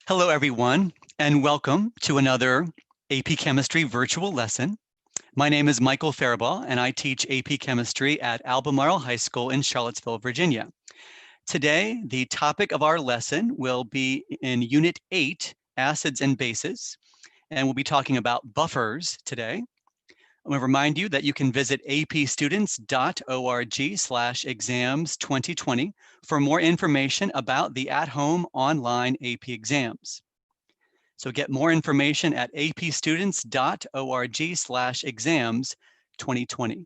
Hello, everyone, and welcome to another AP Chemistry virtual lesson. My name is Michael Faribault, and I teach AP Chemistry at Albemarle High School in Charlottesville, Virginia. Today, the topic of our lesson will be in Unit 8, Acids and Bases, and we'll be talking about buffers today. I want to remind you that you can visit apstudents.org/exams2020 for more information about the at-home online AP exams. So get more information at apstudents.org/exams2020.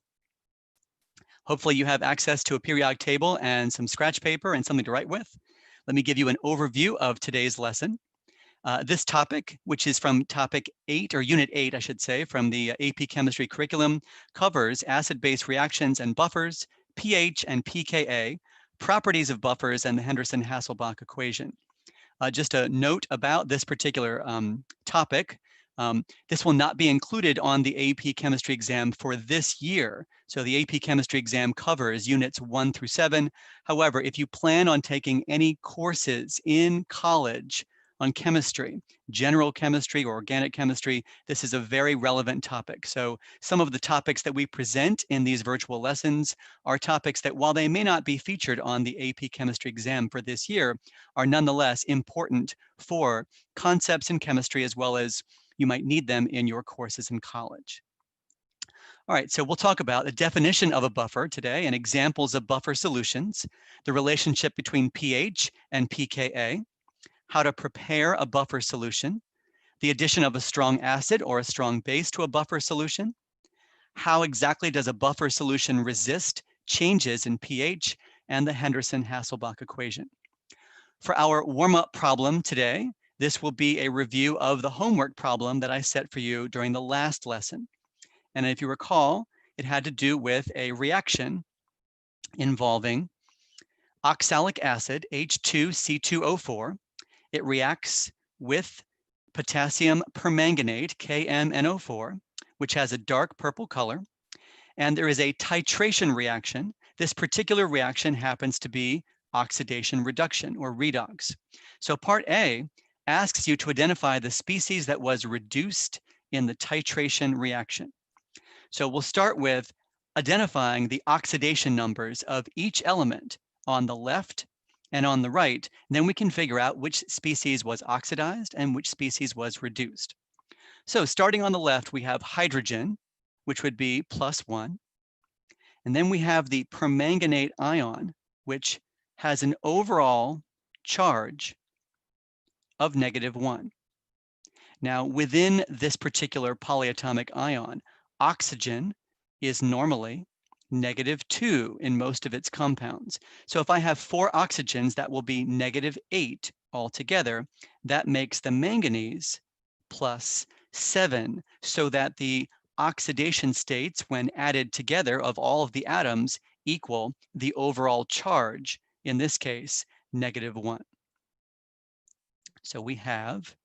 Hopefully you have access to a periodic table and some scratch paper and something to write with. Let me give you an overview of today's lesson. This topic, which is from topic 8, or unit 8, I should say, from the AP Chemistry curriculum, covers acid-base reactions and buffers, pH and pKa, properties of buffers, and the Henderson Hasselbalch equation. Just a note about this particular topic. This will not be included on the AP Chemistry exam for this year. So the AP Chemistry exam covers units 1 through 7. However, if you plan on taking any courses in college on chemistry, general chemistry or organic chemistry, this is a very relevant topic. So some of the topics that we present in these virtual lessons are topics that, while they may not be featured on the AP Chemistry exam for this year, are nonetheless important for concepts in chemistry, as well as you might need them in your courses in college. All right, so we'll talk about the definition of a buffer today and examples of buffer solutions, the relationship between pH and pKa, how to prepare a buffer solution, the addition of a strong acid or a strong base to a buffer solution, how exactly does a buffer solution resist changes in pH, and the Henderson Hasselbalch equation. For our warm-up problem today, this will be a review of the homework problem that I set for you during the last lesson. And if you recall, it had to do with a reaction involving oxalic acid, H2C2O4. It reacts with potassium permanganate, KMNO4, which has a dark purple color. And there is a titration reaction. This particular reaction happens to be oxidation reduction, or redox. So part A asks you to identify the species that was reduced in the titration reaction. So we'll start with identifying the oxidation numbers of each element on the left and on the right. And then we can figure out which species was oxidized and which species was reduced. So starting on the left, we have hydrogen, which would be +1. And then we have the permanganate ion, which has an overall charge of -1. Now, within this particular polyatomic ion, oxygen is normally -2 in most of its compounds. So if I have 4 oxygens, that will be -8 altogether. That makes the manganese +7, so that the oxidation states, when added together, of all of the atoms equal the overall charge, in this case, -1. So we have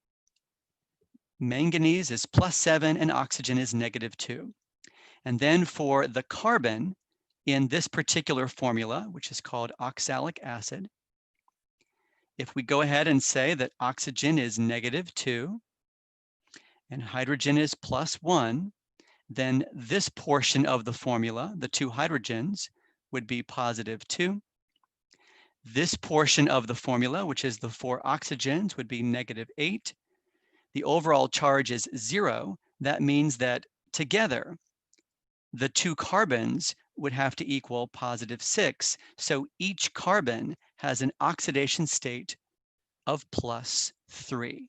manganese is +7 and oxygen is -2. And then for the carbon in this particular formula, which is called oxalic acid, if we go ahead and say that oxygen is -2 and hydrogen is +1, then this portion of the formula, the 2 hydrogens, would be +2. This portion of the formula, which is the 4 oxygens, would be -8. The overall charge is 0. That means that together, the 2 carbons would have to equal +6. So each carbon has an oxidation state of +3.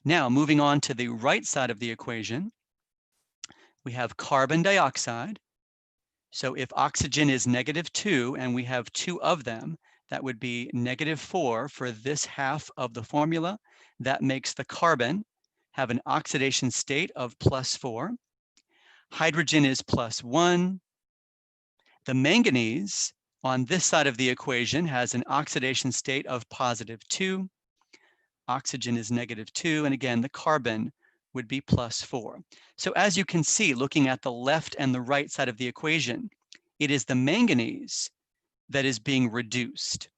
Now, moving on to the right side of the equation, we have carbon dioxide. So if oxygen is -2 and we have 2 of them, that would be -4 for this half of the formula. That makes the carbon have an oxidation state of +4. Hydrogen is +1. The manganese on this side of the equation has an oxidation state of +2. Oxygen is -2, and again, the carbon would be +4. So as you can see, looking at the left and the right side of the equation, it is the manganese that is being reduced.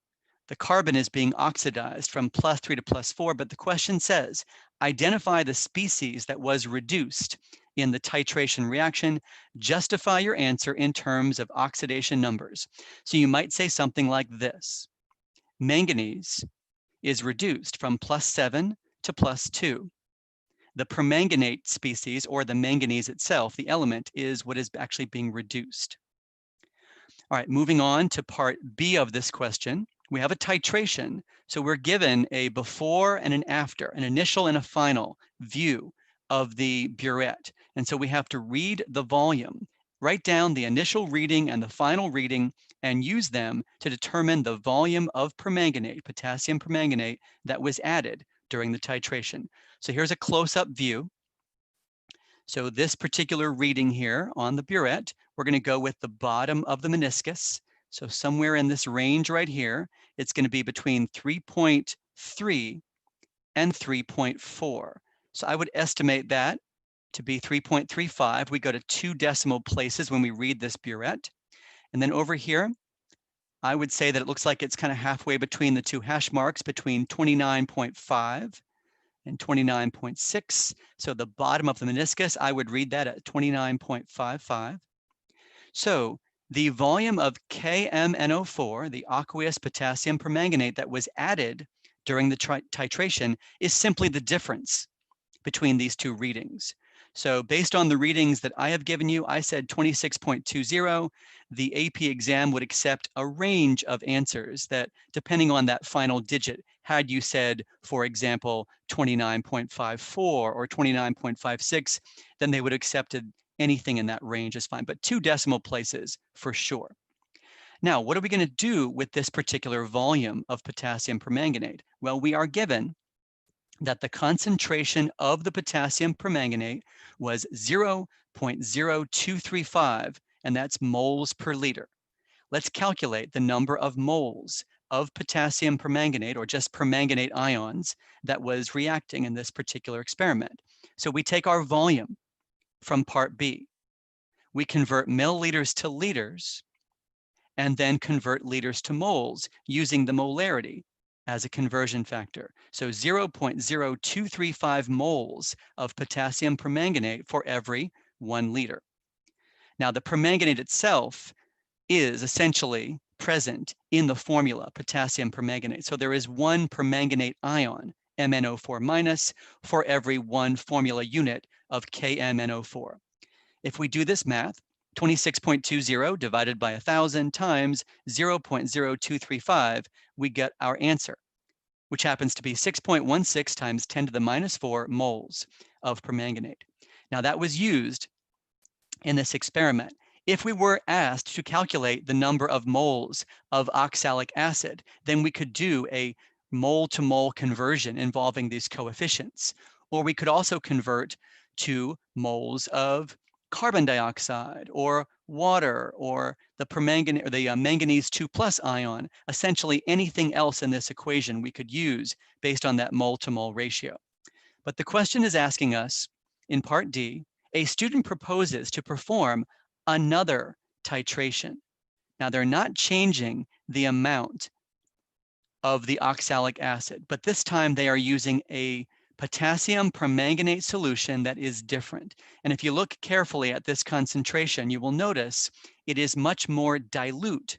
The carbon is being oxidized from +3 to +4, but the question says, identify the species that was reduced in the titration reaction. Justify your answer in terms of oxidation numbers. So you might say something like this. Manganese is reduced from +7 to +2. The permanganate species, or the manganese itself, the element, is what is actually being reduced. All right, moving on to part B of this question. We have a titration. So we're given a before and an after, an initial and a final view of the burette. And so we have to read the volume, write down the initial reading and the final reading, and use them to determine the volume of permanganate, potassium permanganate, that was added during the titration. So here's a close-up view. So this particular reading here on the burette, we're going to go with the bottom of the meniscus. So somewhere in this range right here, it's going to be between 3.3 and 3.4. So I would estimate that to be 3.35. We go to 2 decimal places when we read this burette. And then over here, I would say that it looks like it's kind of halfway between the 2 hash marks, between 29.5 and 29.6. So the bottom of the meniscus, I would read that at 29.55. So the volume of KMNO4, the aqueous potassium permanganate that was added during the titration, is simply the difference between these two readings. So based on the readings that I have given you, I said 26.20. The AP exam would accept a range of answers that, depending on that final digit, had you said, for example, 29.54 or 29.56, then they would have accepted anything in that range is fine, but 2 decimal places for sure. Now, what are we going to do with this particular volume of potassium permanganate? Well, we are given that the concentration of the potassium permanganate was 0.0235, and that's moles per liter. Let's calculate the number of moles of potassium permanganate, or just permanganate ions, that was reacting in this particular experiment. So we take our volume from part B. We convert milliliters to liters, and then convert liters to moles using the molarity as a conversion factor. So 0.0235 moles of potassium permanganate for every 1 liter. Now, the permanganate itself is essentially present in the formula, potassium permanganate. So there is 1 permanganate ion, MnO4-, for every 1 formula unit of KMNO4. If we do this math, 26.20 divided by 1,000 times 0.0235, we get our answer, which happens to be 6.16 times 10 to the minus 4 moles of permanganate. Now, that was used in this experiment. If we were asked to calculate the number of moles of oxalic acid, then we could do a mole-to-mole conversion involving these coefficients. Or we could also convert to moles of carbon dioxide or water or the permanganate or the manganese 2+ ion. Essentially anything else in this equation we could use based on that mole-to-mole ratio. But the question is asking us in part D, a student proposes to perform another titration. Now, they're not changing the amount of the oxalic acid, but this time they are using a potassium permanganate solution that is different. And if you look carefully at this concentration, you will notice it is much more dilute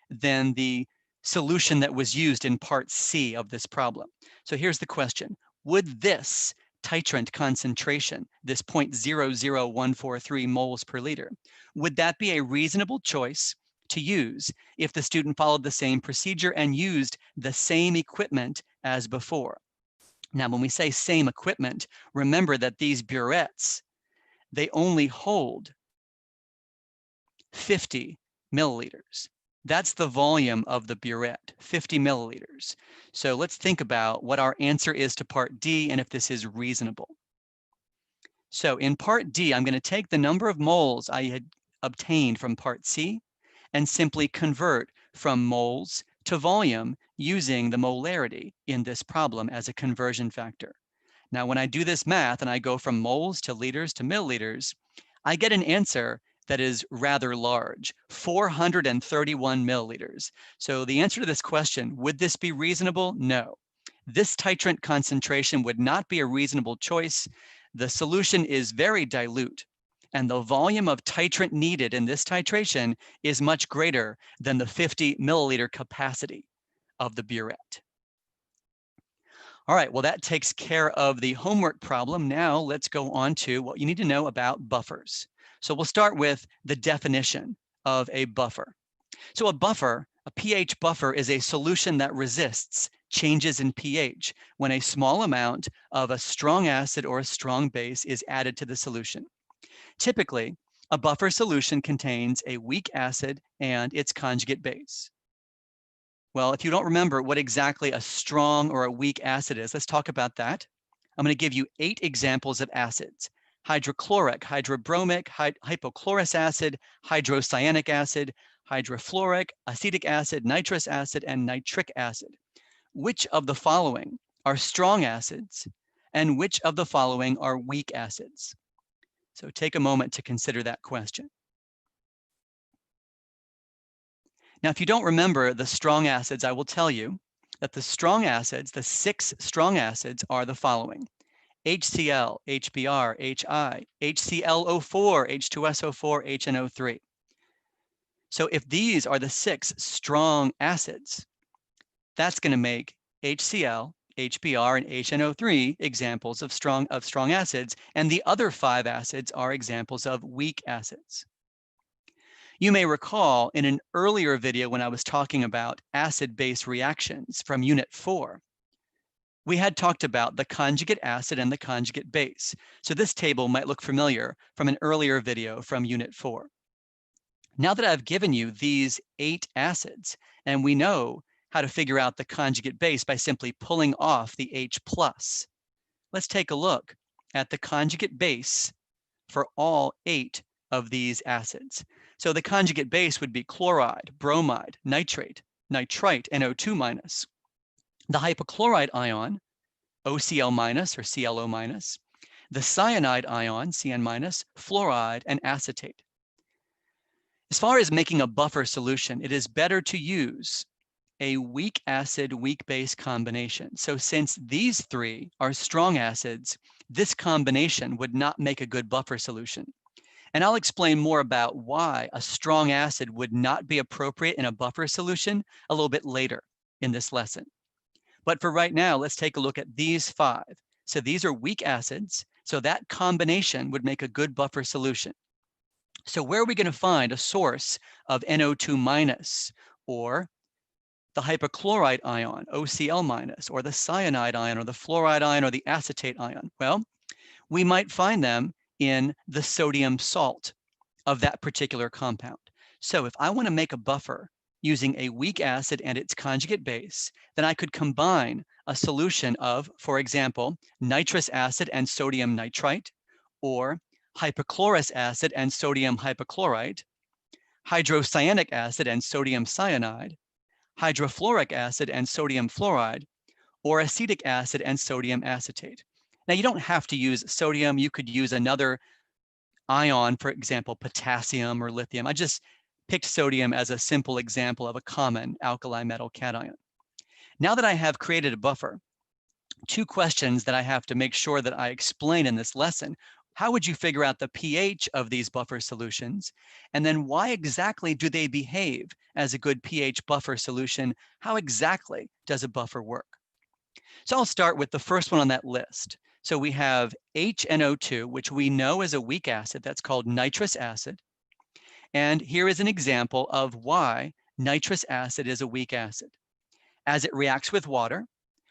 than the solution that was used in part C of this problem. So here's the question. Would this titrant concentration, this 0.00143 moles per liter, would that be a reasonable choice to use if the student followed the same procedure and used the same equipment as before? Now, when we say same equipment, remember that these burettes, they only hold 50 milliliters. That's the volume of the burette, 50 milliliters. So let's think about what our answer is to part D and if this is reasonable. So in part D, I'm going to take the number of moles I had obtained from part C and simply convert from moles to volume using the molarity in this problem as a conversion factor. Now, when I do this math and I go from moles to liters to milliliters, I get an answer that is rather large, 431 milliliters. So the answer to this question, would this be reasonable? No. This titrant concentration would not be a reasonable choice. The solution is very dilute, and the volume of titrant needed in this titration is much greater than the 50 milliliter capacity of the burette. All right, well, that takes care of the homework problem. Now let's go on to what you need to know about buffers. So we'll start with the definition of a buffer. So a buffer, a pH buffer, is a solution that resists changes in pH when a small amount of a strong acid or a strong base is added to the solution. Typically, a buffer solution contains a weak acid and its conjugate base. Well, if you don't remember what exactly a strong or a weak acid is, let's talk about that. I'm going to give you 8 examples of acids: hydrochloric, hydrobromic, hypochlorous acid, hydrocyanic acid, hydrofluoric, acetic acid, nitrous acid, and nitric acid. Which of the following are strong acids and which of the following are weak acids? So take a moment to consider that question. Now, if you don't remember the strong acids, I will tell you that the strong acids, the 6 strong acids, are the following: HCl, HBr, HI, HClO4, H2SO4, HNO3. So if these are the 6 strong acids, that's going to make HCl, HBr, and HNO3 examples of strong acids, and the other 5 acids are examples of weak acids. You may recall in an earlier video when I was talking about acid-base reactions from Unit 4, we had talked about the conjugate acid and the conjugate base. So this table might look familiar from an earlier video from Unit 4. Now that I've given you these 8 acids, and we know how to figure out the conjugate base by simply pulling off the H+, let's take a look at the conjugate base for all 8 of these acids. So the conjugate base would be chloride, bromide, nitrate, nitrite, NO2-. The hypochlorite ion, OCl- or ClO-. The cyanide ion, Cn-, fluoride, and acetate. As far as making a buffer solution, it is better to use a weak acid, weak base combination. So since these 3 are strong acids, this combination would not make a good buffer solution. And I'll explain more about why a strong acid would not be appropriate in a buffer solution a little bit later in this lesson. But for right now, let's take a look at these 5. So these are weak acids, so that combination would make a good buffer solution. So where are we going to find a source of NO2- or the hypochlorite ion, OCl-, or the cyanide ion, or the fluoride ion, or the acetate ion? Well, we might find them in the sodium salt of that particular compound. So if I want to make a buffer using a weak acid and its conjugate base, then I could combine a solution of, for example, nitrous acid and sodium nitrite, or hypochlorous acid and sodium hypochlorite, hydrocyanic acid and sodium cyanide, hydrofluoric acid and sodium fluoride, or acetic acid and sodium acetate. Now, you don't have to use sodium. You could use another ion, for example, potassium or lithium. I just picked sodium as a simple example of a common alkali metal cation. Now that I have created a buffer, 2 questions that I have to make sure that I explain in this lesson. How would you figure out the pH of these buffer solutions? And then why exactly do they behave as a good pH buffer solution? How exactly does a buffer work? So I'll start with the first one on that list. So we have HNO2, which we know is a weak acid. That's called nitrous acid. And here is an example of why nitrous acid is a weak acid. As it reacts with water,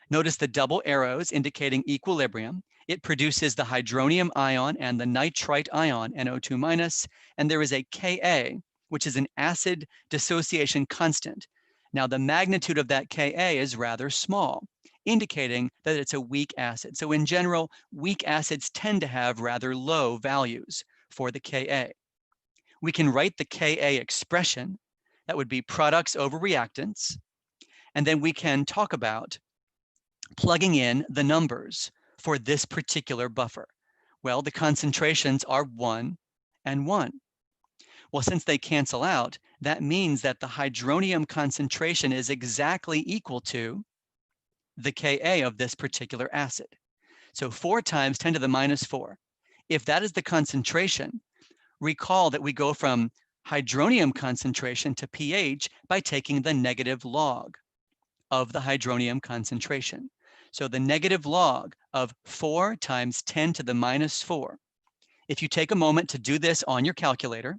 notice the double arrows indicating equilibrium. It produces the hydronium ion and the nitrite ion, NO2-, and there is a Ka, which is an acid dissociation constant. Now, the magnitude of that Ka is rather small, indicating that it's a weak acid. So in general, weak acids tend to have rather low values for the Ka. We can write the Ka expression. That would be products over reactants. And then we can talk about plugging in the numbers for this particular buffer. Well, the concentrations are 1 and 1. Well, since they cancel out, that means that the hydronium concentration is exactly equal to the Ka of this particular acid. So 4 times 10 to the minus 4. If that is the concentration, recall that we go from hydronium concentration to pH by taking the negative log of the hydronium concentration. So the negative log of 4 times 10 to the minus 4. If you take a moment to do this on your calculator,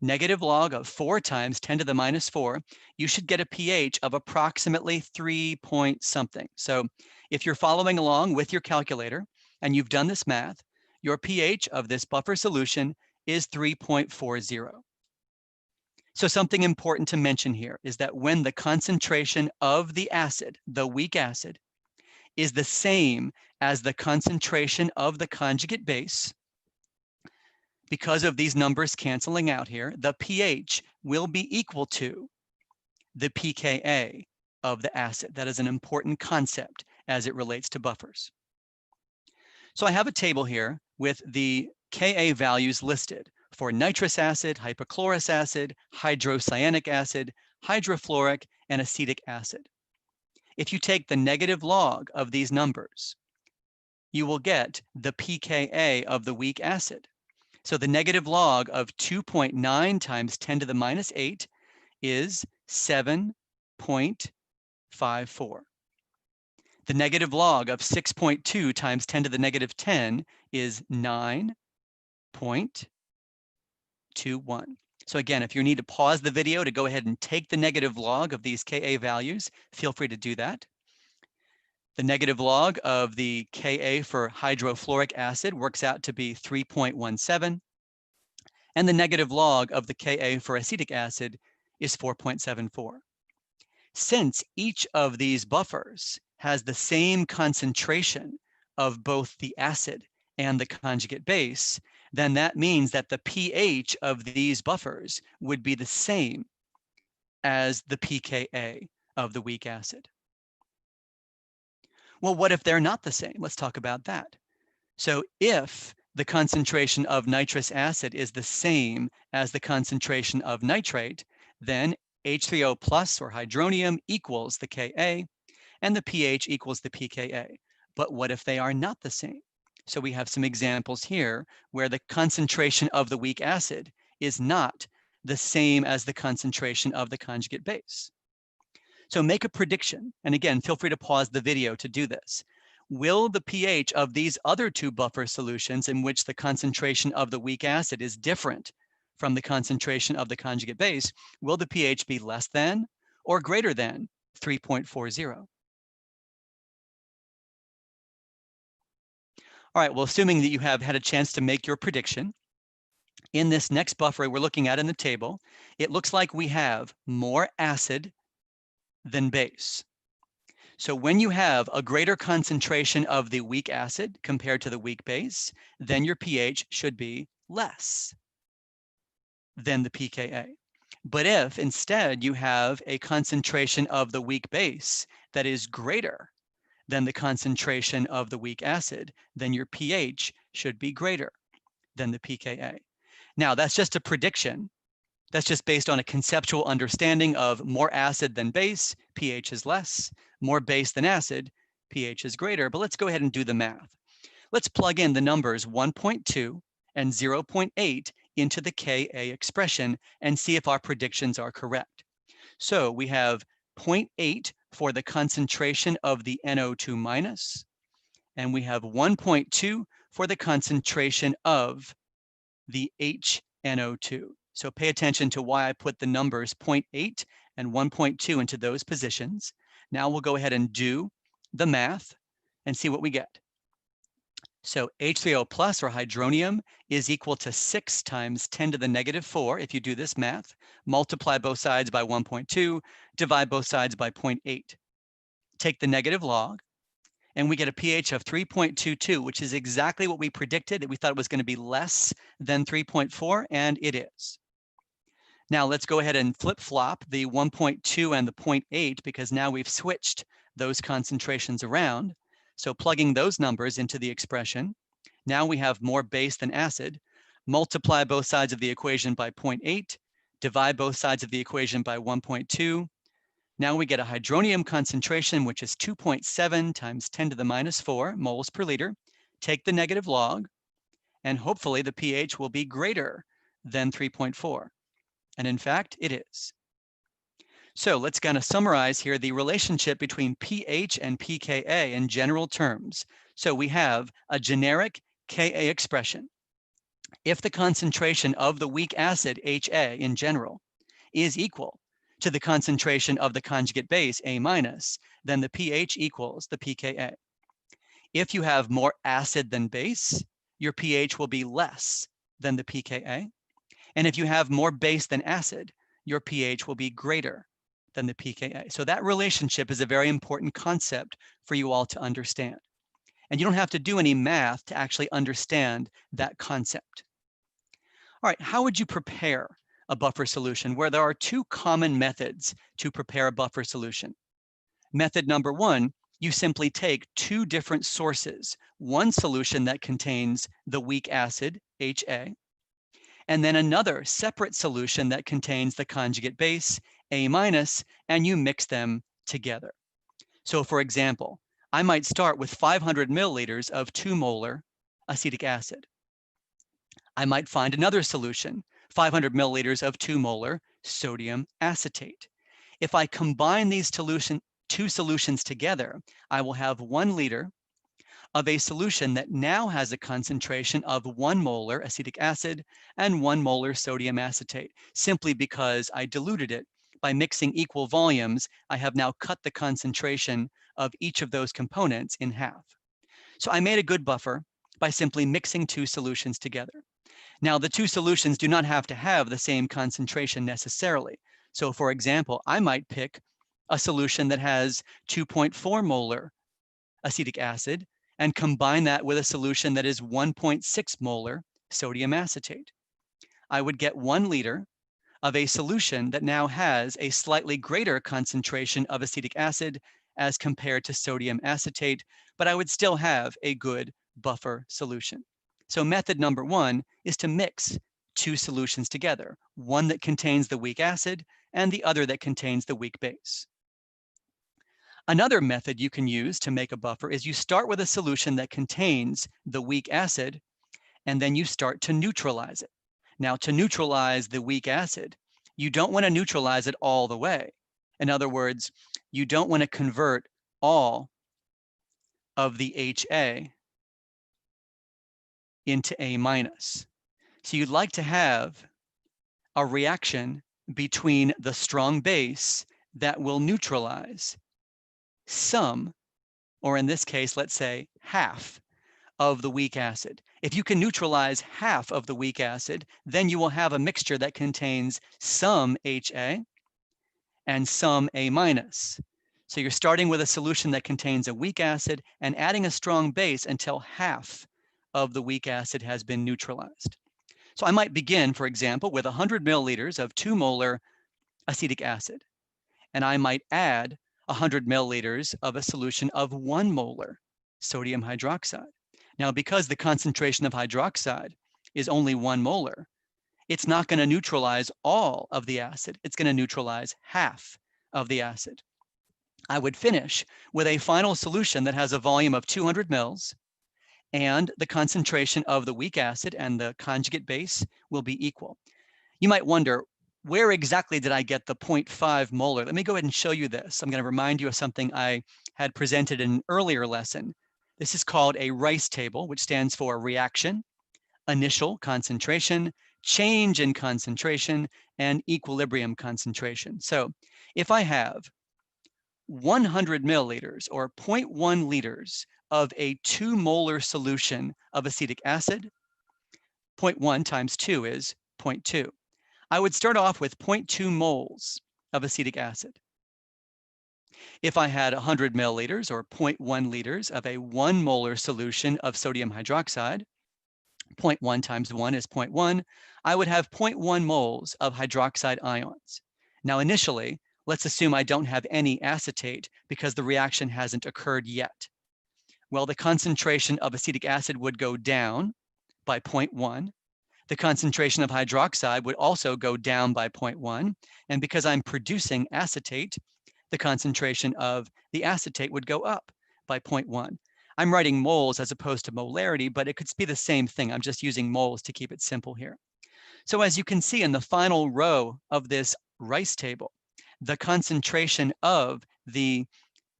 negative log of 4 times 10 to the minus 4, you should get a pH of approximately 3 point something. So if you're following along with your calculator and you've done this math, your pH of this buffer solution is 3.40. So something important to mention here is that when the concentration of the acid, the weak acid, is the same as the concentration of the conjugate base, because of these numbers canceling out here, the pH will be equal to the pKa of the acid. That is an important concept as it relates to buffers. So I have a table here with the Ka values listed for nitrous acid, hypochlorous acid, hydrocyanic acid, hydrofluoric, and acetic acid. If you take the negative log of these numbers, you will get the pKa of the weak acid. So the negative log of 2.9 times 10 to the minus 8 is 7.54. The negative log of 6.2 times 10 to the negative 10 is 9.21. So again, if you need to pause the video to go ahead and take the negative log of these Ka values, feel free to do that. The negative log of the Ka for hydrofluoric acid works out to be 3.17. And the negative log of the Ka for acetic acid is 4.74. Since each of these buffers has the same concentration of both the acid and the conjugate base, then that means that the pH of these buffers would be the same as the pKa of the weak acid. Well, what if they're not the same? Let's talk about that. So if the concentration of nitrous acid is the same as the concentration of nitrate, then H3O plus or hydronium equals the Ka and the pH equals the pKa. But what if they are not the same? So we have some examples here where the concentration of the weak acid is not the same as the concentration of the conjugate base. So make a prediction. And again, feel free to pause the video to do this. Will the pH of these other two buffer solutions in which the concentration of the weak acid is different from the concentration of the conjugate base, will the pH be less than or greater than 3.40? All right, well, assuming that you have had a chance to make your prediction, in this next buffer we're looking at in the table, it looks like we have more acid than base. So when you have a greater concentration of the weak acid compared to the weak base, then your pH should be less than the pKa. But if instead you have a concentration of the weak base that is greater than the concentration of the weak acid, then your pH should be greater than the pKa. Now, that's just a prediction. That's just based on a conceptual understanding of more acid than base, pH is less, more base than acid, pH is greater. But let's go ahead and do the math. Let's plug in the numbers 1.2 and 0.8 into the Ka expression and see if our predictions are correct. So we have 0.8 for the concentration of the NO2 minus, and we have 1.2 for the concentration of the HNO2. So pay attention to why I put the numbers 0.8 and 1.2 into those positions. Now we'll go ahead and do the math and see what we get. So H3O plus or hydronium is equal to 6 times 10 to the negative 4. If you do this math, multiply both sides by 1.2, divide both sides by 0.8. Take the negative log, and we get a pH of 3.22, which is exactly what we predicted, that we thought it was going to be less than 3.4, and it is. Now let's go ahead and flip-flop the 1.2 and the 0.8, because now we've switched those concentrations around. So plugging those numbers into the expression, now we have more base than acid, multiply both sides of the equation by 0.8, divide both sides of the equation by 1.2. Now we get a hydronium concentration, which is 2.7 times 10 to the minus 4 moles per liter. Take the negative log, and hopefully the pH will be greater than 3.4. And in fact, it is. So let's kind of summarize here the relationship between pH and pKa in general terms. So we have a generic Ka expression. If the concentration of the weak acid, HA, in general, is equal to the concentration of the conjugate base, A-, then the pH equals the pKa. If you have more acid than base, your pH will be less than the pKa. And if you have more base than acid, your pH will be greater than the pKa. So that relationship is a very important concept for you all to understand. And you don't have to do any math to actually understand that concept. All right, how would you prepare a buffer solution? Where there are two common methods to prepare a buffer solution. Method number one, you simply take two different sources, one solution that contains the weak acid, HA, and then another separate solution that contains the conjugate base, A-, and you mix them together. So for example, I might start with 500 milliliters of 2 molar acetic acid. I might find another solution, 500 milliliters of 2 molar sodium acetate. If I combine these two solutions together, I will have 1 liter of a solution that now has a concentration of 1 molar acetic acid and 1 molar sodium acetate. Simply because I diluted it by mixing equal volumes, I have now cut the concentration of each of those components in half. So I made a good buffer by simply mixing two solutions together. Now, the two solutions do not have to have the same concentration necessarily. So for example, I might pick a solution that has 2.4 molar acetic acid and combine that with a solution that is 1.6 molar sodium acetate. I would get 1 liter of a solution that now has a slightly greater concentration of acetic acid as compared to sodium acetate, but I would still have a good buffer solution. So method number one is to mix two solutions together, one that contains the weak acid and the other that contains the weak base. Another method you can use to make a buffer is you start with a solution that contains the weak acid, and then you start to neutralize it. Now, to neutralize the weak acid, you don't want to neutralize it all the way. In other words, you don't want to convert all of the HA into A-. So you'd like to have a reaction between the strong base that will neutralize some, or in this case, let's say half of the weak acid. If you can neutralize half of the weak acid, then you will have a mixture that contains some HA and some A-. So you're starting with a solution that contains a weak acid and adding a strong base until half of the weak acid has been neutralized. So I might begin, for example, with 100 milliliters of 2 molar acetic acid, and I might add 100 milliliters of a solution of 1 molar sodium hydroxide. Now, because the concentration of hydroxide is only 1 molar, it's not going to neutralize all of the acid. It's going to neutralize half of the acid. I would finish with a final solution that has a volume of 200 mils, and the concentration of the weak acid and the conjugate base will be equal. You might wonder, where exactly did I get the 0.5 molar? Let me go ahead and show you this. I'm going to remind you of something I had presented in an earlier lesson. This is called a Rice table, which stands for reaction, initial concentration, change in concentration, and equilibrium concentration. So if I have 100 milliliters or 0.1 liters of a 2 molar solution of acetic acid, 0.1 times 2 is 0.2. I would start off with 0.2 moles of acetic acid. If I had 100 milliliters or 0.1 liters of a 1 molar solution of sodium hydroxide, 0.1 times 1 is 0.1, I would have 0.1 moles of hydroxide ions. Now, initially, let's assume I don't have any acetate because the reaction hasn't occurred yet. Well, the concentration of acetic acid would go down by 0.1. The concentration of hydroxide would also go down by 0.1. And because I'm producing acetate, the concentration of the acetate would go up by 0.1. I'm writing moles as opposed to molarity, but it could be the same thing. I'm just using moles to keep it simple here. So as you can see in the final row of this rice table, the concentration of the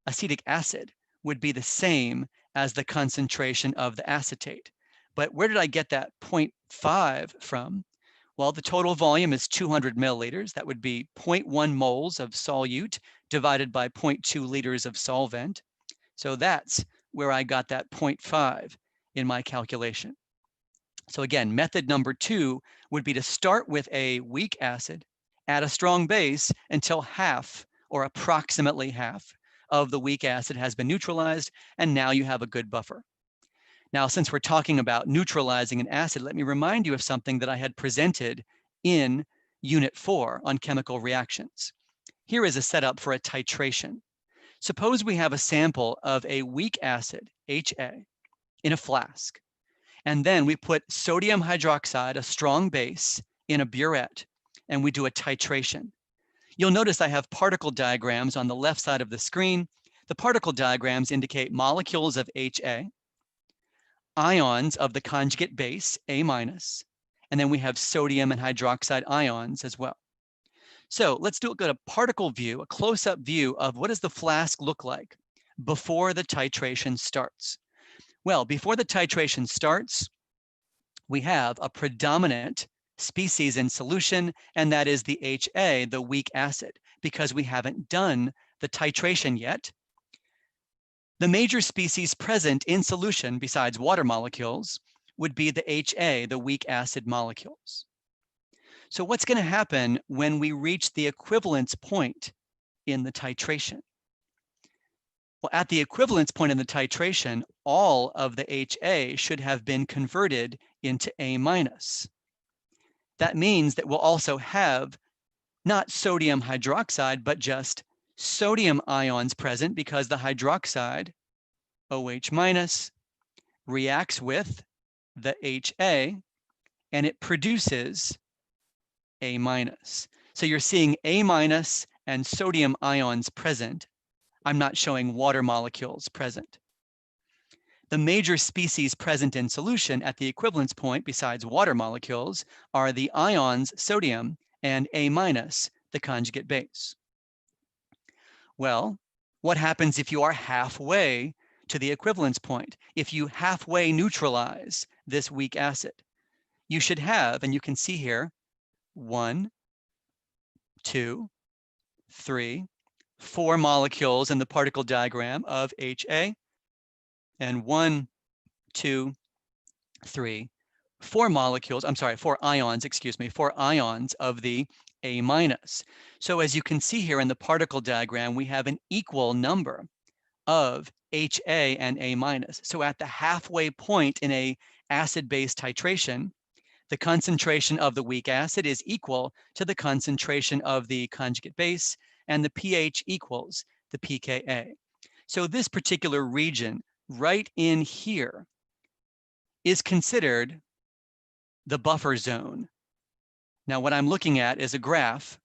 acetic acid would be the same as the concentration of the acetate. But where did I get that 0.5 from? Well, the total volume is 200 milliliters. That would be 0.1 moles of solute divided by 0.2 liters of solvent. So that's where I got that 0.5 in my calculation. So again, method number 2 would be to start with a weak acid, add a strong base until half or approximately half of the weak acid has been neutralized, and now you have a good buffer. Now, since we're talking about neutralizing an acid, let me remind you of something that I had presented in Unit 4 on chemical reactions. Here is a setup for a titration. Suppose we have a sample of a weak acid, HA, in a flask, and then we put sodium hydroxide, a strong base, in a burette, and we do a titration. You'll notice I have particle diagrams on the left side of the screen. The particle diagrams indicate molecules of HA, ions of the conjugate base, A-, and then we have sodium and hydroxide ions as well. So let's look at a particle view, a close-up view of what does the flask look like before the titration starts. Well, before the titration starts, we have a predominant species in solution, and that is the HA, the weak acid, because we haven't done the titration yet. The major species present in solution, besides water molecules, would be the HA, the weak acid molecules. So what's going to happen when we reach the equivalence point in the titration? Well, at the equivalence point in the titration, all of the HA should have been converted into A-. That means that we'll also have not sodium hydroxide, but just sodium ions present because the hydroxide, OH-, reacts with the HA and it produces A-. So you're seeing A- and sodium ions present. I'm not showing water molecules present. The major species present in solution at the equivalence point, besides water molecules, are the ions sodium and A-, the conjugate base. Well, what happens if you are halfway to the equivalence point? If you halfway neutralize this weak acid, you should have, and you can see here, 1, 2, 3, 4 molecules in the particle diagram of HA, and 1, 2, 3, 4 molecules, 4 ions, 4 ions of the A-. So as you can see here in the particle diagram, we have an equal number of HA and A-. So at the halfway point in a acid-base titration, the concentration of the weak acid is equal to the concentration of the conjugate base, and the pH equals the pKa. So this particular region right in here is considered the buffer zone. Now, what I'm looking at is a graph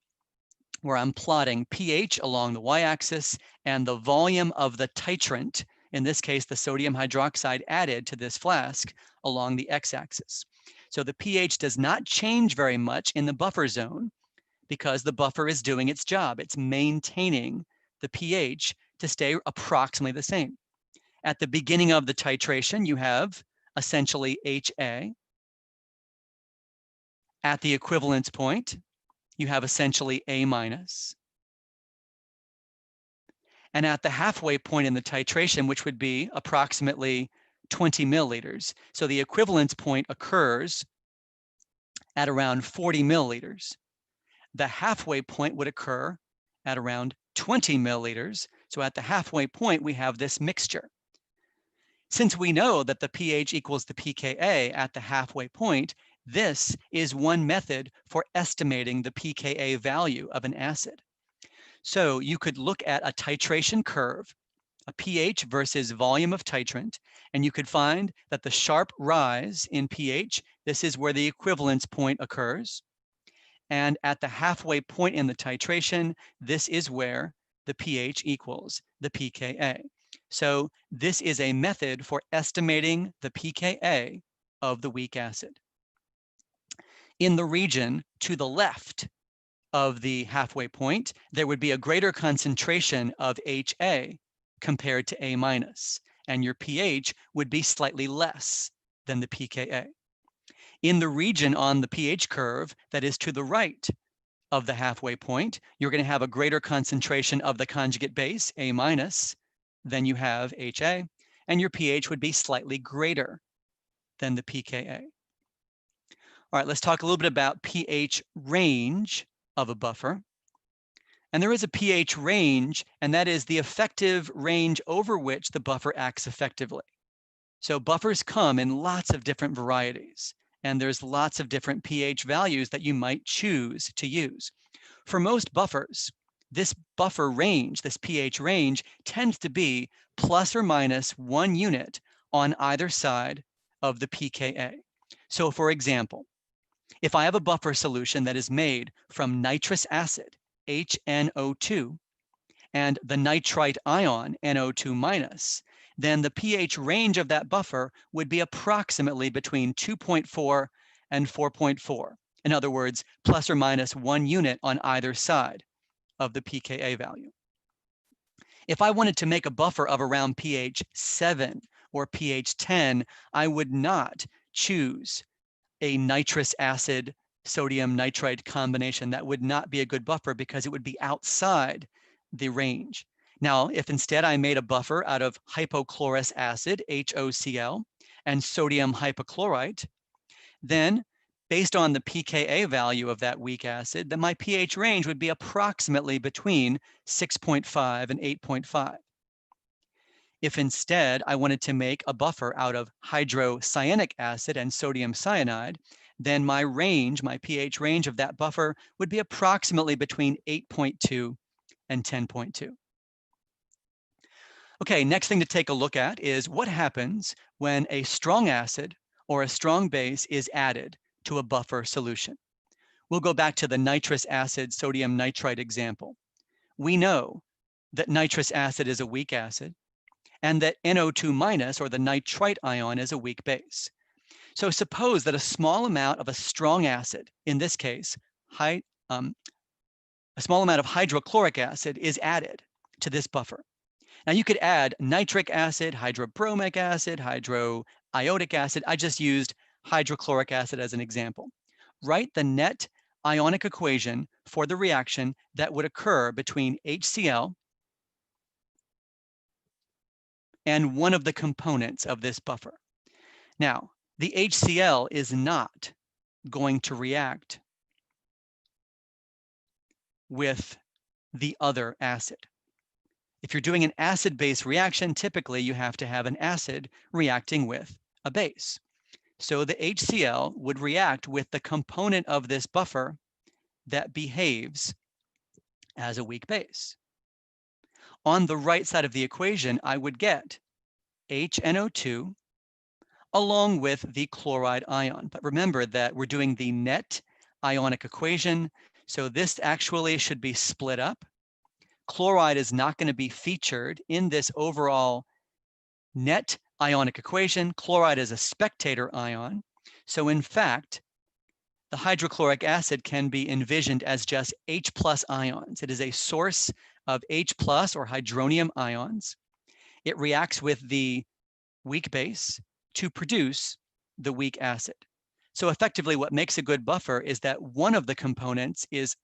where I'm plotting pH along the y-axis and the volume of the titrant, in this case, the sodium hydroxide added to this flask, along the x-axis. So the pH does not change very much in the buffer zone because the buffer is doing its job. It's maintaining the pH to stay approximately the same. At the beginning of the titration, you have essentially HA. At the equivalence point, you have essentially A-. And at the halfway point in the titration, which would be approximately 20 milliliters, so the equivalence point occurs at around 40 milliliters. The halfway point would occur at around 20 milliliters. So at the halfway point, we have this mixture. Since we know that the pH equals the pKa at the halfway point, this is one method for estimating the pKa value of an acid. So you could look at a titration curve a pH versus volume of titrant, and you could find that the sharp rise in pH, this is where the equivalence point occurs. And at the halfway point in the titration, this is where the pH equals the pKa. So this is a method for estimating the pKa of the weak acid. In the region to the left of the halfway point, there would be a greater concentration of HA compared to A minus, and your pH would be slightly less than the pKa. In the region on the pH curve that is to the right of the halfway point, you're going to have a greater concentration of the conjugate base, A minus, than you have HA, and your pH would be slightly greater than the pKa. All right, let's talk a little bit about pH range of a buffer. And there is a pH range, and that is the effective range over which the buffer acts effectively. So buffers come in lots of different varieties, and there's lots of different pH values that you might choose to use. For most buffers, this buffer range, this pH range, tends to be plus or minus 1 unit on either side of the pKa. So for example, if I have a buffer solution that is made from nitrous acid, HNO2, and the nitrite ion, NO2 minus, then the pH range of that buffer would be approximately between 2.4 and 4.4. In other words, plus or minus 1 unit on either side of the pKa value. If I wanted to make a buffer of around pH 7 or pH 10, I would not choose a nitrous acid sodium nitrite combination. That would not be a good buffer because it would be outside the range. Now, if instead I made a buffer out of hypochlorous acid, HOCl, and sodium hypochlorite, then based on the pKa value of that weak acid, then my pH range would be approximately between 6.5 and 8.5. If instead I wanted to make a buffer out of hydrocyanic acid and sodium cyanide, then my range, my pH range of that buffer would be approximately between 8.2 and 10.2. Okay, next thing to take a look at is what happens when a strong acid or a strong base is added to a buffer solution. We'll go back to the nitrous acid sodium nitrite example. We know that nitrous acid is a weak acid and that NO2 minus, or the nitrite ion, is a weak base. So suppose that a small amount of a strong acid, in this case, a small amount of hydrochloric acid is added to this buffer. Now you could add nitric acid, hydrobromic acid, hydroiodic acid. I just used hydrochloric acid as an example. Write the net ionic equation for the reaction that would occur between HCl and one of the components of this buffer. Now, the HCl is not going to react with the other acid. If you're doing an acid-base reaction, typically you have to have an acid reacting with a base. So the HCl would react with the component of this buffer that behaves as a weak base. On the right side of the equation, I would get HNO2 along with the chloride ion. But remember that we're doing the net ionic equation, so this actually should be split up. Chloride is not going to be featured in this overall net ionic equation. Chloride is a spectator ion. So in fact, the hydrochloric acid can be envisioned as just H plus ions. It is a source of H plus or hydronium ions. It reacts with the weak base to produce the weak acid. So effectively what makes a good buffer is that one of the components is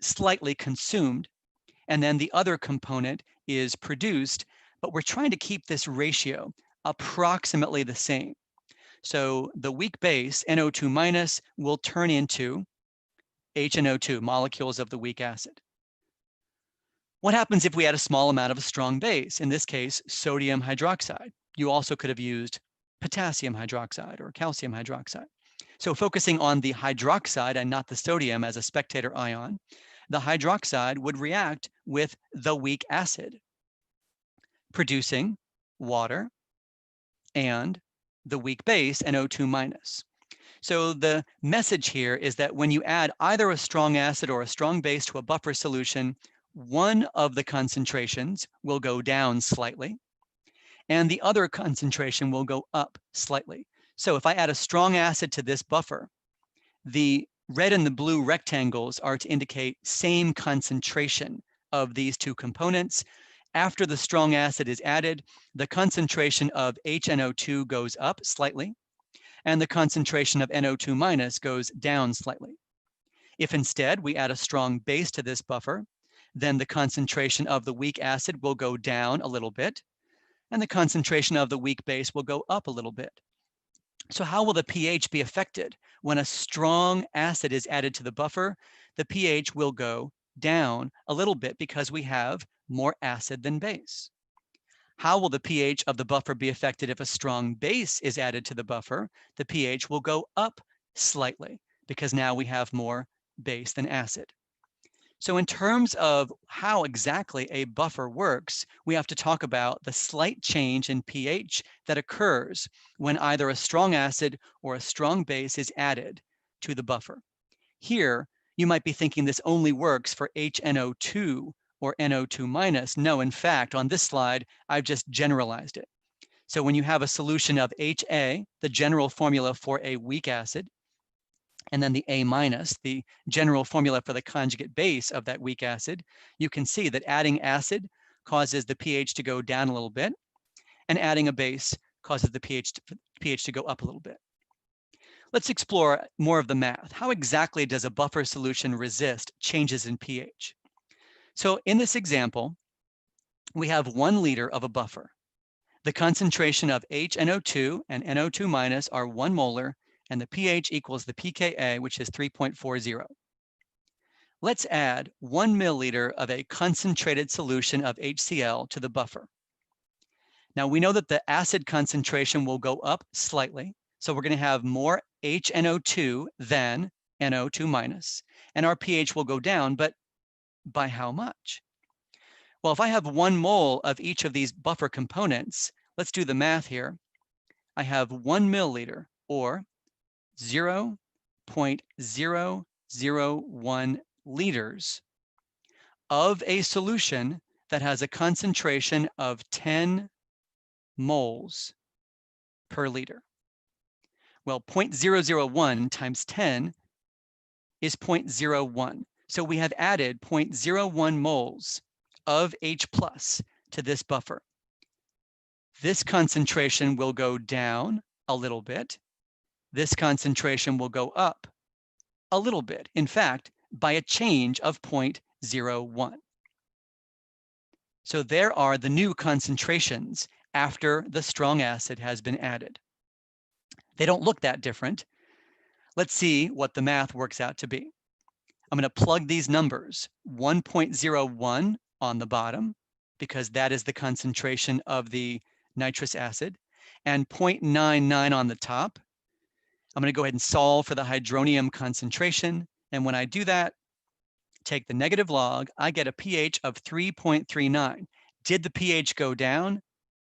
slightly consumed and then the other component is produced, but we're trying to keep this ratio approximately the same. So the weak base, NO2 minus, will turn into HNO2, molecules of the weak acid. What happens if we add a small amount of a strong base? In this case, sodium hydroxide. You also could have used potassium hydroxide or calcium hydroxide. So focusing on the hydroxide and not the sodium as a spectator ion, the hydroxide would react with the weak acid, producing water and the weak base, NO2-. So the message here is that when you add either a strong acid or a strong base to a buffer solution, one of the concentrations will go down slightly, and the other concentration will go up slightly. So if I add a strong acid to this buffer, the red and the blue rectangles are to indicate same concentration of these two components. After the strong acid is added, the concentration of HNO2 goes up slightly, and the concentration of NO2- goes down slightly. If instead we add a strong base to this buffer, then the concentration of the weak acid will go down a little bit, and the concentration of the weak base will go up a little bit. So how will the pH be affected? When a strong acid is added to the buffer, the pH will go down a little bit because we have more acid than base. How will the pH of the buffer be affected if a strong base is added to the buffer? The pH will go up slightly because now we have more base than acid. So in terms of how exactly a buffer works, we have to talk about the slight change in pH that occurs when either a strong acid or a strong base is added to the buffer. Here, you might be thinking this only works for HNO2 or NO2-. No, in fact, on this slide, I've just generalized it. So when you have a solution of HA, the general formula for a weak acid, and then the A-, the general formula for the conjugate base of that weak acid, you can see that adding acid causes the pH to go down a little bit, and adding a base causes the pH to go up a little bit. Let's explore more of the math. How exactly does a buffer solution resist changes in pH? So in this example, we have 1 liter of a buffer. The concentration of HNO2 and NO2- are 1 molar, and the pH equals the pKa, which is 3.40. Let's add 1 milliliter of a concentrated solution of HCl to the buffer. Now we know that the acid concentration will go up slightly, so we're going to have more HNO2 than NO2-, and our pH will go down, but by how much? Well, if I have 1 mole of each of these buffer components, let's do the math here. I have 1 milliliter, or 0.001 liters of a solution that has a concentration of 10 moles per liter. Well, 0.001 times 10 is 0.01. So we have added 0.01 moles of H+ to this buffer. This concentration will go down a little bit. This concentration will go up a little bit. In fact, by a change of 0.01. So there are the new concentrations after the strong acid has been added. They don't look that different. Let's see what the math works out to be. I'm going to plug these numbers, 1.01 on the bottom, because that is the concentration of the nitrous acid, and 0.99 on the top. I'm going to go ahead and solve for the hydronium concentration. And when I do that, take the negative log, I get a pH of 3.39. Did the pH go down?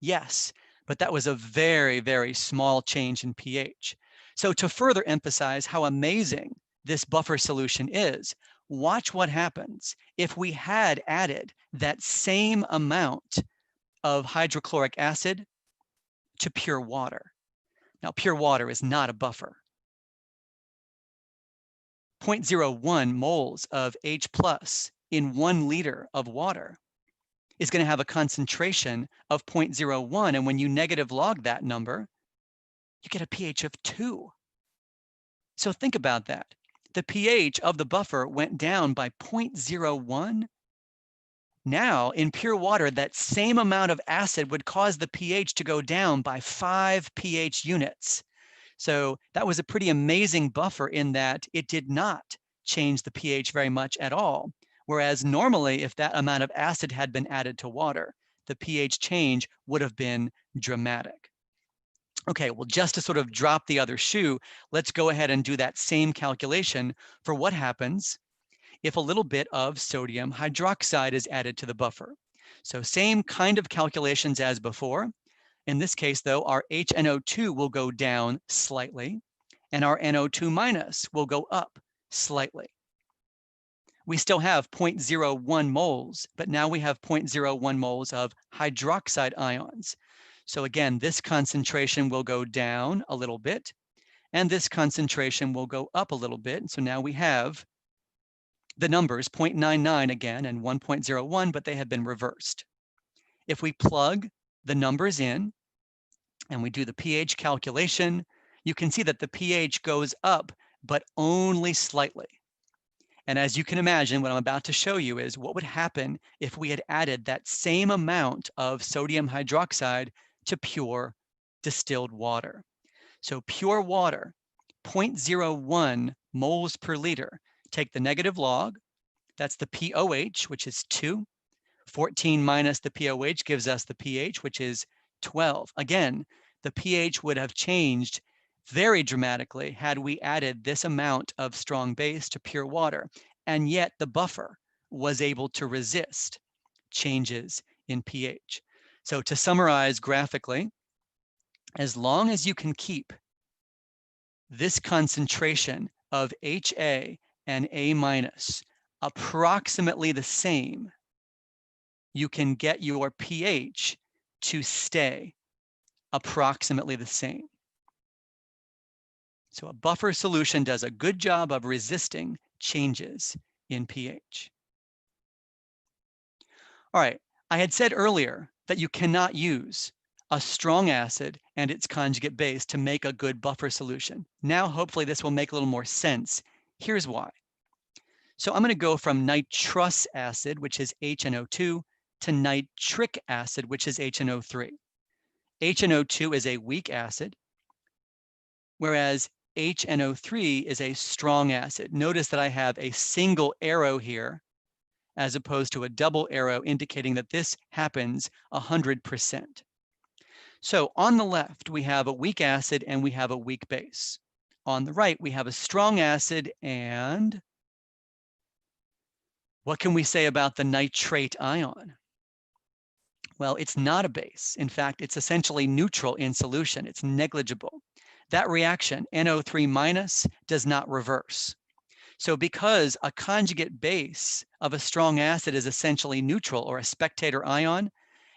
Yes, but that was a very, very small change in pH. So to further emphasize how amazing this buffer solution is, watch what happens if we had added that same amount of hydrochloric acid to pure water. Now, pure water is not a buffer. 0.01 moles of H+ in 1 liter of water is going to have a concentration of 0.01. And when you negative log that number, you get a pH of 2. So think about that. The pH of the buffer went down by 0.01. Now, in pure water, that same amount of acid would cause the pH to go down by 5 pH units. So that was a pretty amazing buffer in that it did not change the pH very much at all. Whereas normally, if that amount of acid had been added to water, the pH change would have been dramatic. Okay, well, just to sort of drop the other shoe, let's go ahead and do that same calculation for what happens if a little bit of sodium hydroxide is added to the buffer. So same kind of calculations as before. In this case, though, our HNO2 will go down slightly, and our NO2 minus will go up slightly. We still have 0.01 moles, but now we have 0.01 moles of hydroxide ions. So again, this concentration will go down a little bit, and this concentration will go up a little bit. So now we have the numbers 0.99 again and 1.01, but they have been reversed. If we plug the numbers in and we do the pH calculation, you can see that the pH goes up, but only slightly. And as you can imagine, what I'm about to show you is what would happen if we had added that same amount of sodium hydroxide to pure distilled water. So pure water, 0.01 moles per liter. Take the negative log, that's the pOH, which is 2. 14 minus the pOH gives us the pH, which is 12. Again, the pH would have changed very dramatically had we added this amount of strong base to pure water, and yet the buffer was able to resist changes in pH. So to summarize graphically, as long as you can keep this concentration of HA and A minus approximately the same, you can get your pH to stay approximately the same. So a buffer solution does a good job of resisting changes in pH. All right, I had said earlier that you cannot use a strong acid and its conjugate base to make a good buffer solution. Now, hopefully this will make a little more sense. Here's why. So I'm going to go from nitrous acid, which is HNO2, to nitric acid, which is HNO3. HNO2 is a weak acid, whereas HNO3 is a strong acid. Notice that I have a single arrow here as opposed to a double arrow indicating that this happens 100%. So on the left, we have a weak acid and we have a weak base. On the right, we have a strong acid, and what can we say about the nitrate ion? Well, it's not a base. In fact, it's essentially neutral in solution. It's negligible. That reaction, NO3 minus, does not reverse. So because a conjugate base of a strong acid is essentially neutral or a spectator ion,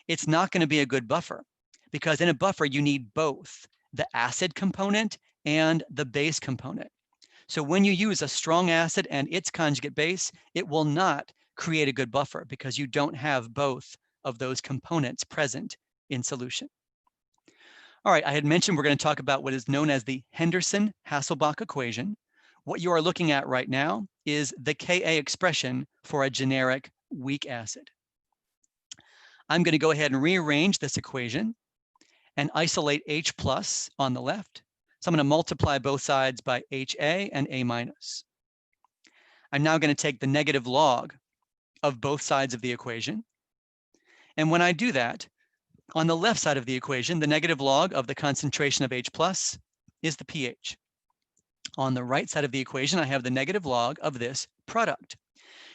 it's not going to be a good buffer, because in a buffer, you need both the acid component and the base component. So when you use a strong acid and its conjugate base, it will not create a good buffer because you don't have both of those components present in solution. All right, I had mentioned we're going to talk about what is known as the Henderson Hasselbalch equation. What you are looking at right now is the Ka expression for a generic weak acid. I'm going to go ahead and rearrange this equation and isolate H plus on the left. So I'm going to multiply both sides by HA and A minus. I'm now going to take the negative log of both sides of the equation. And when I do that, on the left side of the equation, the negative log of the concentration of H plus is the pH. On the right side of the equation, I have the negative log of this product.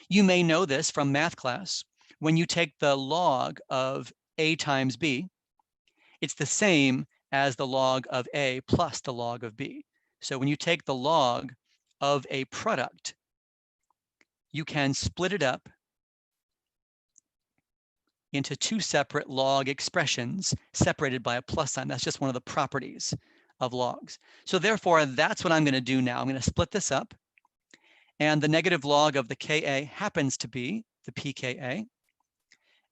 You may know this from math class. When you take the log of A times B, it's the same as the log of A plus the log of B. So when you take the log of a product, you can split it up into two separate log expressions separated by a plus sign. That's just one of the properties of logs. So therefore, that's what I'm going to do now. I'm going to split this up, and the negative log of the Ka happens to be the pKa.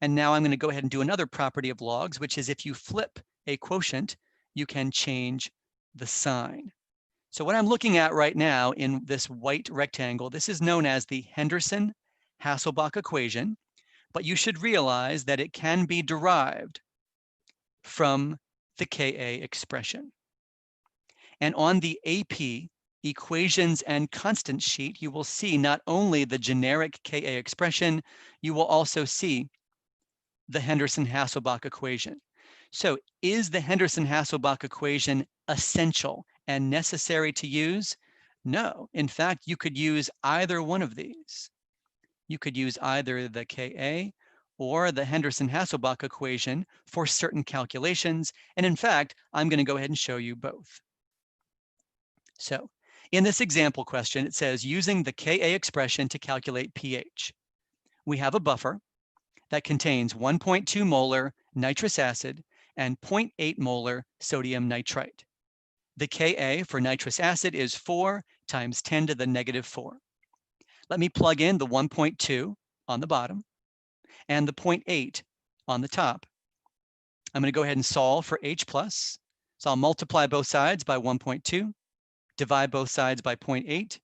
And now I'm going to go ahead and do another property of logs, which is if you flip a quotient, you can change the sign. So what I'm looking at right now in this white rectangle, this is known as the Henderson Hasselbalch equation, but you should realize that it can be derived from the Ka expression. And on the AP equations and constant sheet, you will see not only the generic Ka expression, you will also see the Henderson Hasselbalch equation. So is the Henderson Hasselbalch equation essential and necessary to use? No. In fact, you could use either one of these. You could use either the Ka or the Henderson Hasselbalch equation for certain calculations. And in fact, I'm going to go ahead and show you both. So in this example question, it says using the Ka expression to calculate pH. We have a buffer that contains 1.2 molar nitrous acid and 0.8 molar sodium nitrite. The Ka for nitrous acid is 4 times 10 to the negative 4. Let me plug in the 1.2 on the bottom and the 0.8 on the top. I'm going to go ahead and solve for H+. So I'll multiply both sides by 1.2, divide both sides by 0.8.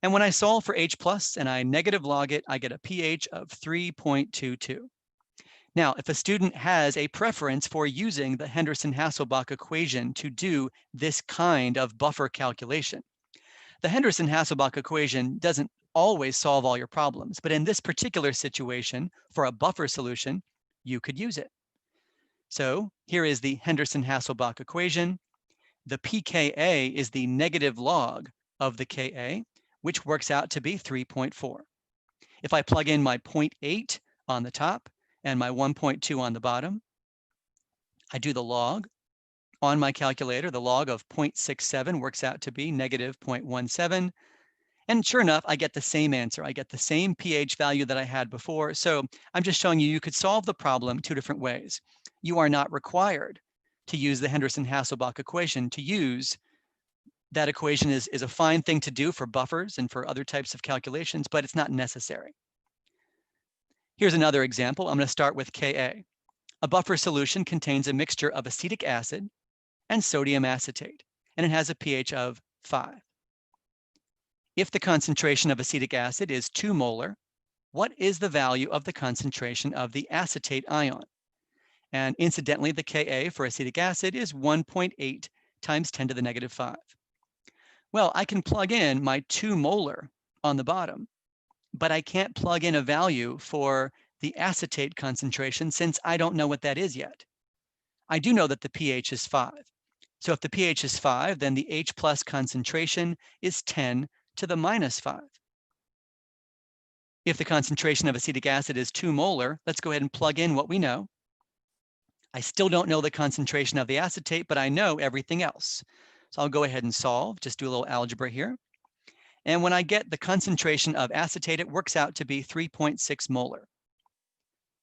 And when I solve for H+ and I negative log it, I get a pH of 3.22. Now, if a student has a preference for using the Henderson Hasselbalch equation to do this kind of buffer calculation, the Henderson Hasselbalch equation doesn't always solve all your problems, but in this particular situation, for a buffer solution, you could use it. So here is the Henderson Hasselbalch equation. The pKa is the negative log of the Ka, which works out to be 3.4. If I plug in my 0.8 on the top and my 1.2 on the bottom, I do the log. On my calculator, the log of 0.67 works out to be negative 0.17. And sure enough, I get the same answer. I get the same pH value that I had before. So I'm just showing you could solve the problem two different ways. You are not required to use the Henderson Hasselbalch equation. To use that equation is a fine thing to do for buffers and for other types of calculations, but it's not necessary. Here's another example. I'm going to start with Ka. A buffer solution contains a mixture of acetic acid and sodium acetate, and it has a pH of 5. If the concentration of acetic acid is 2 molar, what is the value of the concentration of the acetate ion? And incidentally, the Ka for acetic acid is 1.8 times 10 to the negative 5. Well, I can plug in my 2 molar on the bottom, but I can't plug in a value for the acetate concentration since I don't know what that is yet. I do know that the pH is 5. So if the pH is 5, then the H+ concentration is 10 to the minus 5. If the concentration of acetic acid is 2 molar, let's go ahead and plug in what we know. I still don't know the concentration of the acetate, but I know everything else. So I'll go ahead and solve, just do a little algebra here. And when I get the concentration of acetate, it works out to be 3.6 molar.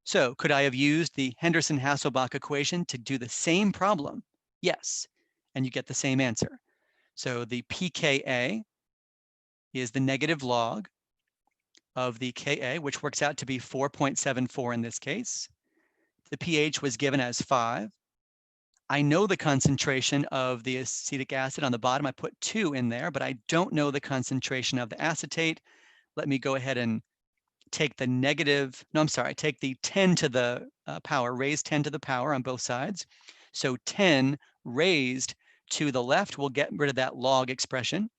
So could I have used the Henderson Hasselbalch equation to do the same problem? Yes, and you get the same answer. So the pKa is the negative log of the Ka, which works out to be 4.74 in this case. The pH was given as 5. I know the concentration of the acetic acid on the bottom. I put 2 in there, but I don't know the concentration of the acetate. Let me go ahead and take the take the 10 to the power, raise 10 to the power on both sides. So 10 raised to the left will get rid of that log expression.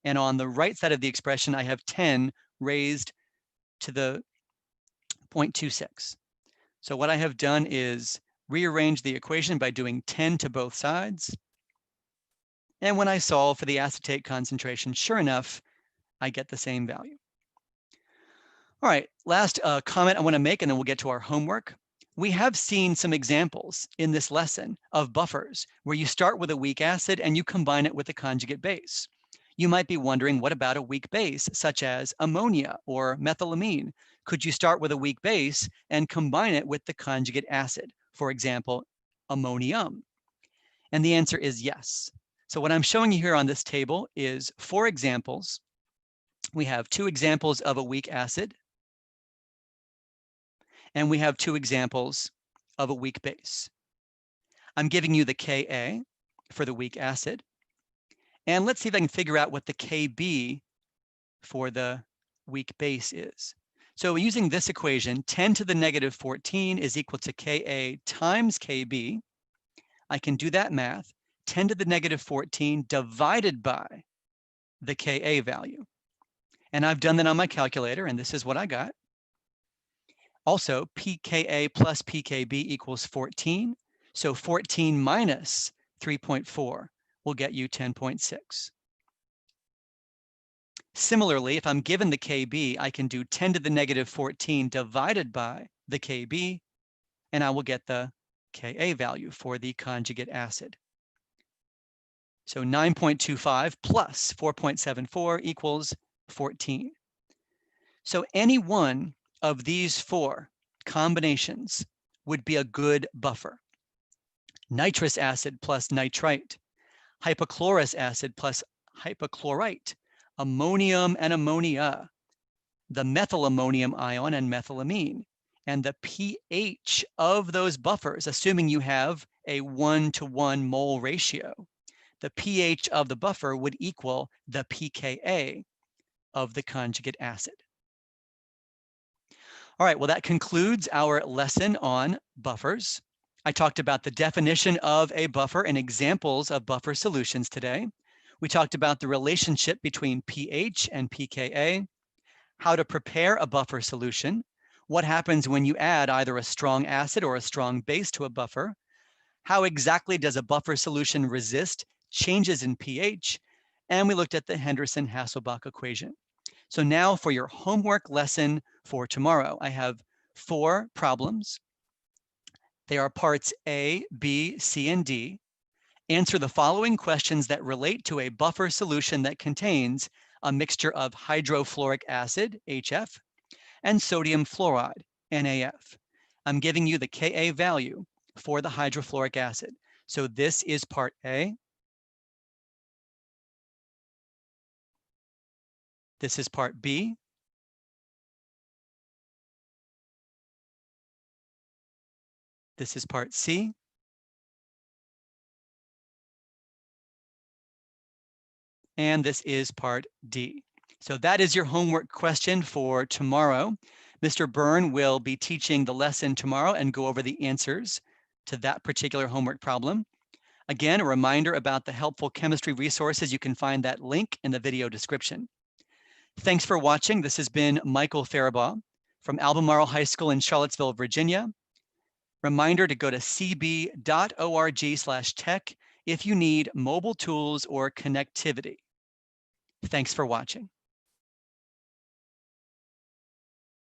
And on the right side of the expression, I have 10 raised to the 0.26. So what I have done is rearrange the equation by doing 10 to both sides. And when I solve for the acetate concentration, sure enough, I get the same value. All right, last comment I want to make, and then we'll get to our homework. We have seen some examples in this lesson of buffers where you start with a weak acid and you combine it with a conjugate base. You might be wondering, what about a weak base, such as ammonia or methylamine? Could you start with a weak base and combine it with the conjugate acid, for example, ammonium? And the answer is yes. So what I'm showing you here on this table is 4 examples. We have 2 examples of a weak acid, and we have 2 examples of a weak base. I'm giving you the Ka for the weak acid, and let's see if I can figure out what the Kb for the weak base is. So using this equation, 10 to the negative 14 is equal to Ka times Kb. I can do that math, 10 to the negative 14 divided by the Ka value. And I've done that on my calculator, and this is what I got. Also, pKa plus pKb equals 14. So 14 minus 3.4 will get you 10.6. Similarly, if I'm given the Kb, I can do 10 to the negative 14 divided by the Kb, and I will get the Ka value for the conjugate acid. So 9.25 plus 4.74 equals 14. So any one of these four combinations would be a good buffer. Nitrous acid plus nitrite, hypochlorous acid plus hypochlorite, ammonium and ammonia, the methylammonium ion and methylamine, and the pH of those buffers, assuming you have a 1-to-1 mole ratio, the pH of the buffer would equal the pKa of the conjugate acid. All right, well, that concludes our lesson on buffers. I talked about the definition of a buffer and examples of buffer solutions today. We talked about the relationship between pH and pKa, how to prepare a buffer solution, what happens when you add either a strong acid or a strong base to a buffer, how exactly does a buffer solution resist changes in pH, and we looked at the Henderson Hasselbalch equation. So now for your homework lesson for tomorrow, I have 4 problems. They are parts A, B, C, and D. Answer the following questions that relate to a buffer solution that contains a mixture of hydrofluoric acid, HF, and sodium fluoride, NaF. I'm giving you the Ka value for the hydrofluoric acid. So this is part A. This is part B. This is part C. And this is part D. So that is your homework question for tomorrow. Mr. Byrne will be teaching the lesson tomorrow and go over the answers to that particular homework problem. Again, a reminder about the helpful chemistry resources. You can find that link in the video description. Thanks for watching. This has been Michael Faribaugh from Albemarle High School in Charlottesville, Virginia. Reminder to go to cb.org/tech if you need mobile tools or connectivity. Thanks for watching.